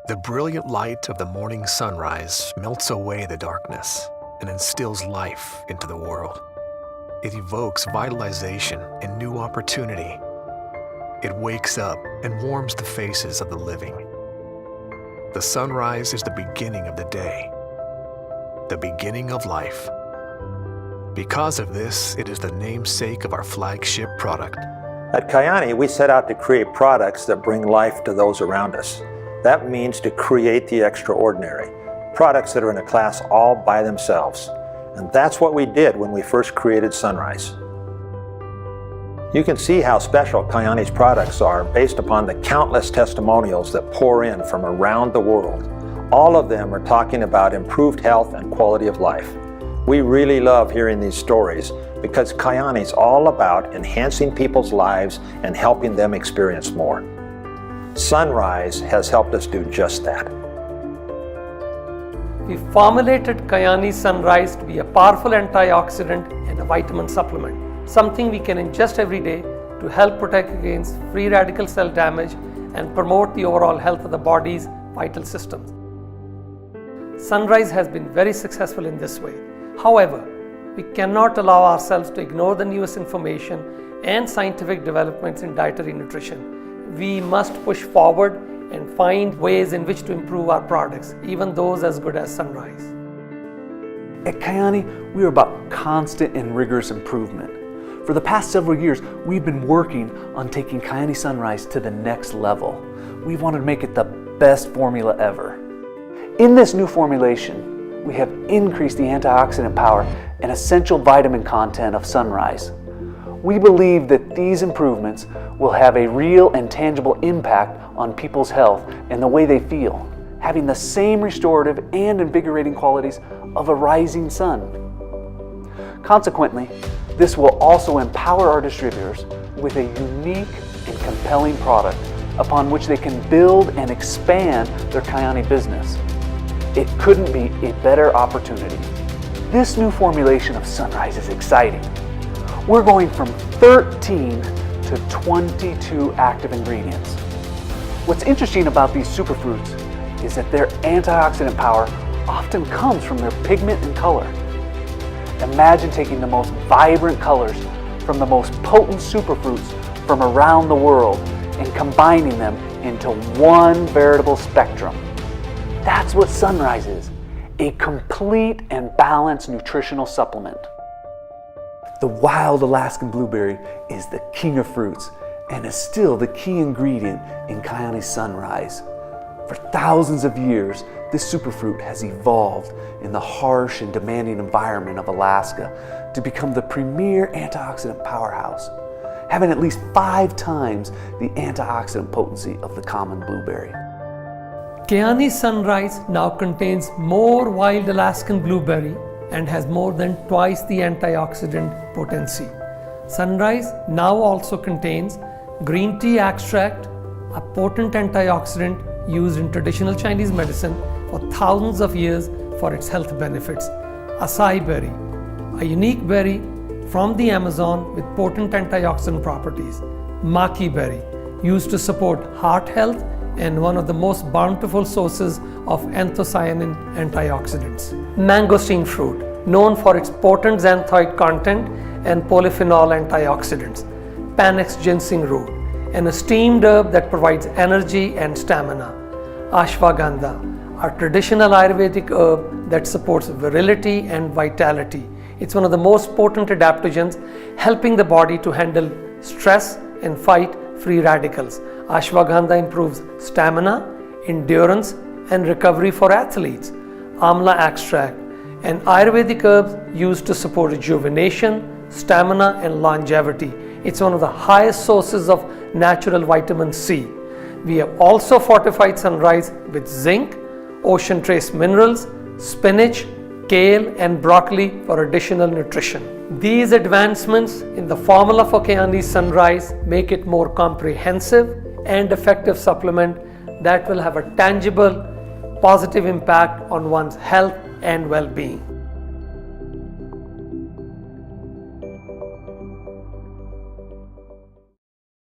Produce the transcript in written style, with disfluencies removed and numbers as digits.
The brilliant light of the morning sunrise melts away the darkness and instills life into the world. It evokes vitalization and new opportunity. It wakes up and warms the faces of the living. The sunrise is the beginning of the day, the beginning of life. Because of this, it is the namesake of our flagship product. At Kyani, we set out to create products that bring life to those around us. That means to create the extraordinary, products that are in a class all by themselves. And that's what we did when we first created Sunrise. You can see how special Kyani's products are based upon the countless testimonials that pour in from around the world. All of them are talking about improved health and quality of life. We really love hearing these stories because Kyani's all about enhancing people's lives and helping them experience more. Sunrise has helped us do just that. We formulated Kyani Sunrise to be a powerful antioxidant and a vitamin supplement, something we can ingest every day to help protect against free radical cell damage and promote the overall health of the body's vital systems. Sunrise has been very successful in this way. However, we cannot allow ourselves to ignore the newest information and scientific developments in dietary nutrition. We must push forward and find ways in which to improve our products, even those as good as Sunrise. At Kyani, we are about constant and rigorous improvement. For the past several years, we've been working on taking Kyani Sunrise to the next level. We wanted to make it the best formula ever. In this new formulation, we have increased the antioxidant power and essential vitamin content of Sunrise. We believe that these improvements will have a real and tangible impact on people's health and the way they feel, having the same restorative and invigorating qualities of a rising sun. Consequently, this will also empower our distributors with a unique and compelling product upon which they can build and expand their Kyani business. It couldn't be a better opportunity. This new formulation of Sunrise is exciting. We're going from 13 to 22 active ingredients. What's interesting about these superfruits is that their antioxidant power often comes from their pigment and color. Imagine taking the most vibrant colors from the most potent superfruits from around the world and combining them into one veritable spectrum. That's what Sunrise is, a complete and balanced nutritional supplement. The wild Alaskan blueberry is the king of fruits and is still the key ingredient in Kyani Sunrise. For thousands of years, this superfruit has evolved in the harsh and demanding environment of Alaska to become the premier antioxidant powerhouse, having at least 5 times the antioxidant potency of the common blueberry. Kyani Sunrise now contains more wild Alaskan blueberry and has more than twice the antioxidant potency. Sunrise now also contains green tea extract, a potent antioxidant used in traditional Chinese medicine for thousands of years for its health benefits. Acai berry, a unique berry from the Amazon with potent antioxidant properties. Maqui berry, used to support heart health and one of the most bountiful sources of anthocyanin antioxidants. Mangosteen fruit, known for its potent xanthoid content and polyphenol antioxidants. Panax ginseng root, an esteemed herb that provides energy and stamina. Ashwagandha, a traditional Ayurvedic herb that supports virility and vitality. It's one of the most potent adaptogens, helping the body to handle stress and fight free radicals. Ashwagandha improves stamina, endurance, and recovery for athletes. Amla extract, an Ayurvedic herb used to support rejuvenation, stamina, and longevity. It's one of the highest sources of natural vitamin C. We have also fortified Sunrise with zinc, ocean trace minerals, spinach, kale, and broccoli for additional nutrition. These advancements in the formula for Kyani Sunrise make it more comprehensive and effective supplement that will have a tangible, positive impact on one's health and well-being.